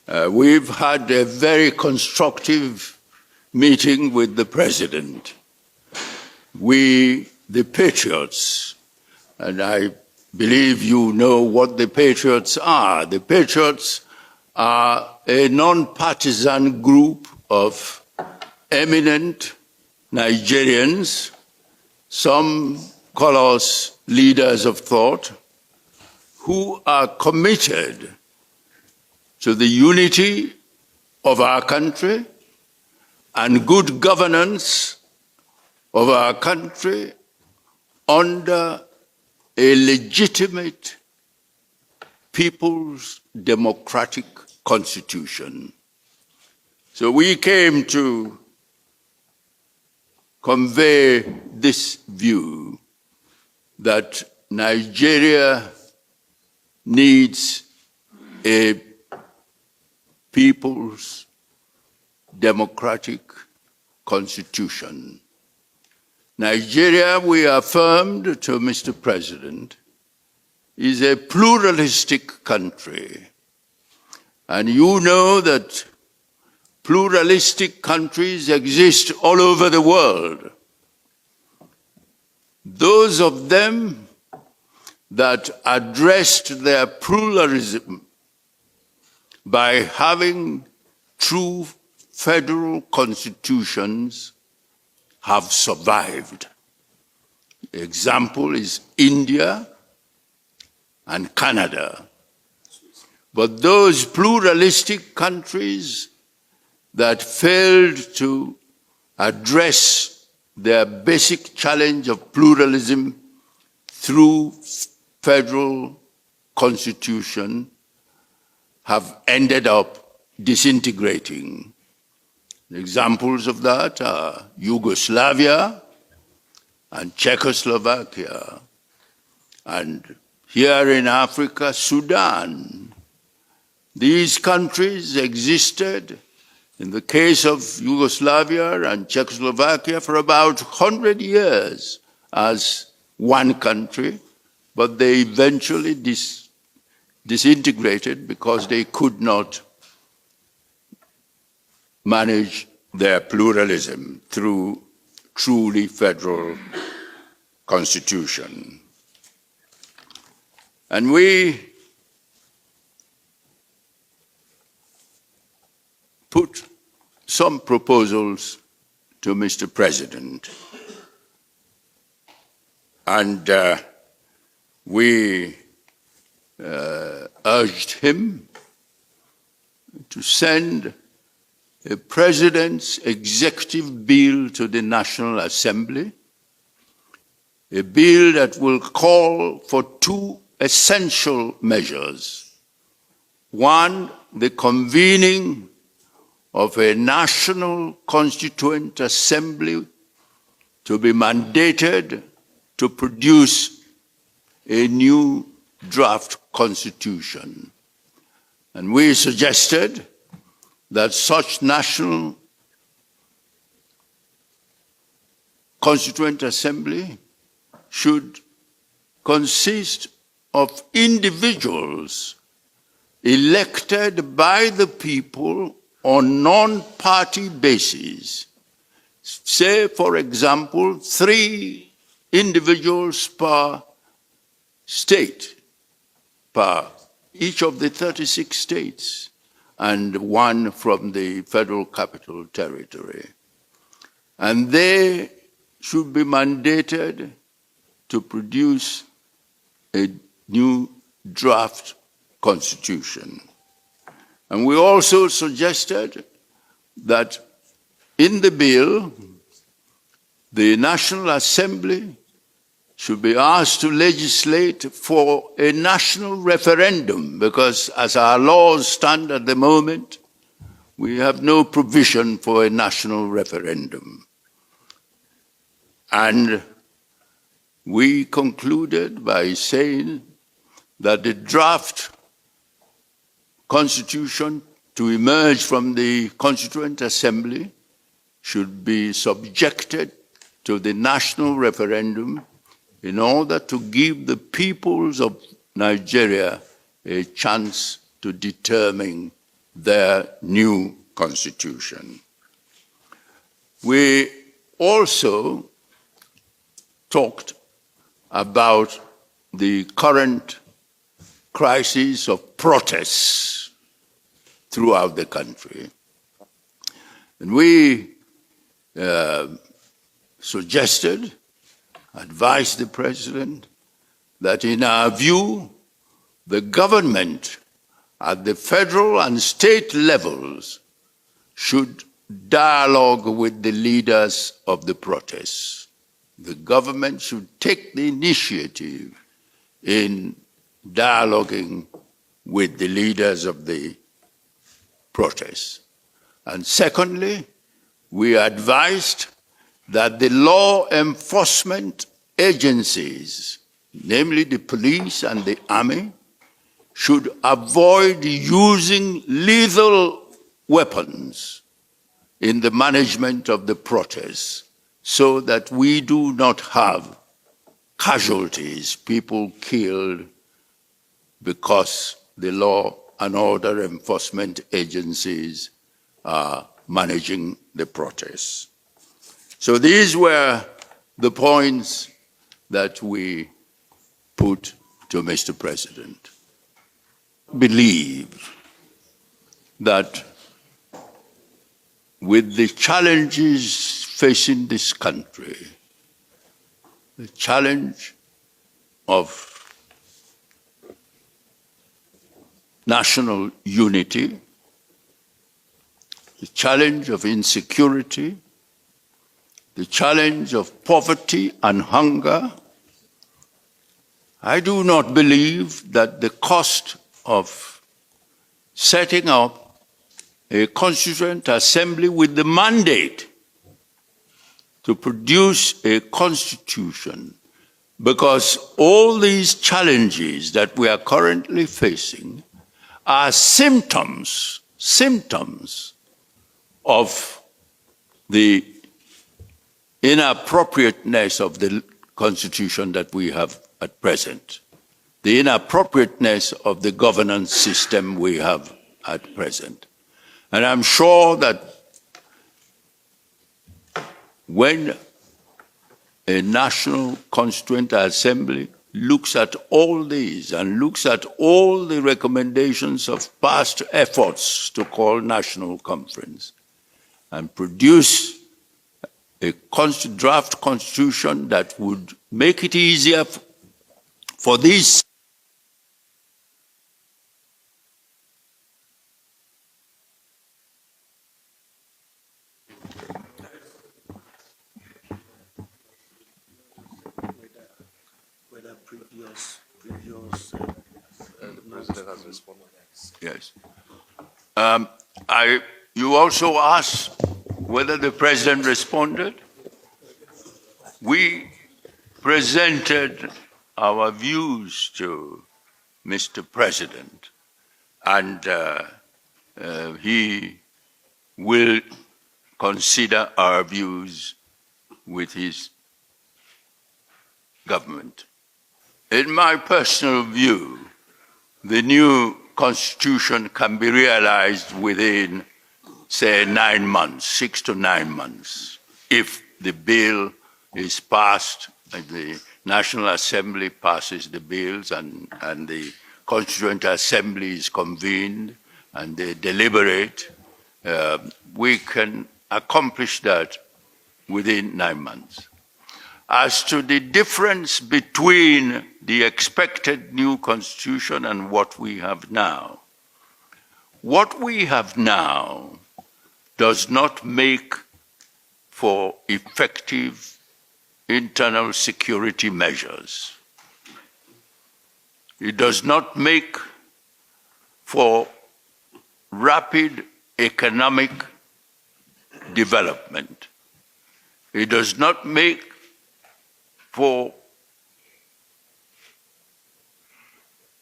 We've had a very constructive meeting with the President. We, the Patriots, and I believe you know what the Patriots are. The Patriots are a non-partisan group of eminent Nigerians. Some call us leaders of thought, who are committed to the unity of our country and good governance of our country under a legitimate people's democratic constitution. So we came to convey this view that Nigeria needs a people's democratic constitution. Nigeria, we affirmed to Mr. President, is a pluralistic country. And you know that pluralistic countries exist all over the world. Those of them that addressed their pluralism by having true federal constitutions have survived. The example is India and Canada. But those pluralistic countries that failed to address their basic challenge of pluralism through federal constitution have ended up disintegrating. Examples of that are Yugoslavia and Czechoslovakia, and here in Africa, Sudan. These countries existed, in the case of Yugoslavia and Czechoslovakia, for about 100 years as one country, but they eventually disintegrated because they could not manage their pluralism through truly federal constitution. And we put some proposals to Mr. President. And we urged him to send a president's executive bill to the National Assembly, a bill that will call for two essential measures. One, the convening of a National Constituent Assembly to be mandated to produce a new draft constitution. And we suggested that such National Constituent Assembly should consist of individuals elected by the people on non-party basis. Say, for example, 3 individuals per state, per each of the 36 states, and 1 from the Federal Capital Territory. And they should be mandated to produce a new draft constitution. And we also suggested that in the bill, the National Assembly should be asked to legislate for a national referendum, because as our laws stand at the moment, we have no provision for a national referendum. And we concluded by saying that the draft constitution to emerge from the Constituent Assembly should be subjected to the national referendum in order to give the peoples of Nigeria a chance to determine their new constitution. We also talked about the current crisis of protests throughout the country. And we suggested, advised the President, that in our view, the government at the federal and state levels should dialogue with the leaders of the protests. The government should take the initiative in dialoguing with the leaders of the protests. And secondly, we advised that the law enforcement agencies, namely the police and the army, should avoid using lethal weapons in the management of the protests so that we do not have casualties, people killed because the law and order enforcement agencies are managing the protests. So these were the points that we put to Mr. President. Believe that with the challenges facing this country, the challenge of national unity, the challenge of insecurity, the challenge of poverty and hunger, I do not believe that the cost of setting up a constituent assembly with the mandate to produce a constitution, because all these challenges that we are currently facing are symptoms of the inappropriateness of the constitution that we have at present, the inappropriateness of the governance system we have at present. And I'm sure that when a national constituent assembly looks at all these and looks at all the recommendations of past efforts to call national conference and produce a draft constitution that would make it easier for these the President has responded. Yes. You also asked whether the President responded. We presented our views to Mr. President, and he will consider our views with his government. In my personal view, the new constitution can be realized within, say, 9 months, 6 to 9 months, if the bill is passed, and the National Assembly passes the bills and the Constituent Assembly is convened and they deliberate. We can accomplish that within 9 months. As to the difference between the expected new constitution and what we have now, what we have now does not make for effective internal security measures. It does not make for rapid economic development. It does not make for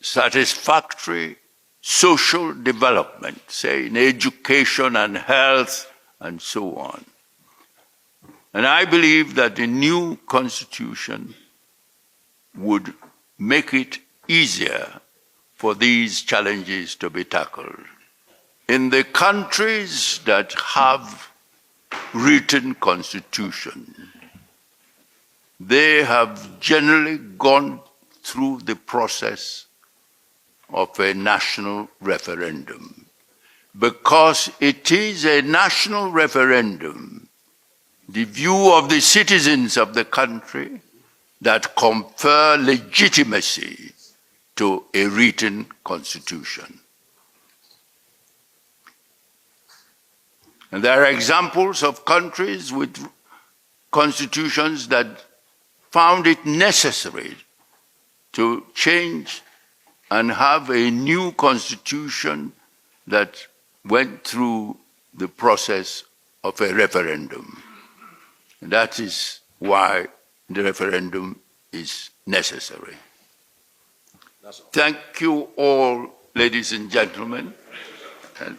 satisfactory social development, say in education and health and so on. And I believe that the new constitution would make it easier for these challenges to be tackled. in the countries that have written constitution, they have generally gone through the process of a national referendum. Because it is a national referendum, the view of the citizens of the country, that confer legitimacy to a written constitution. And there are examples of countries with constitutions that found it necessary to change and have a new constitution that went through the process of a referendum. And that is why the referendum is necessary. Thank you all, ladies and gentlemen. And,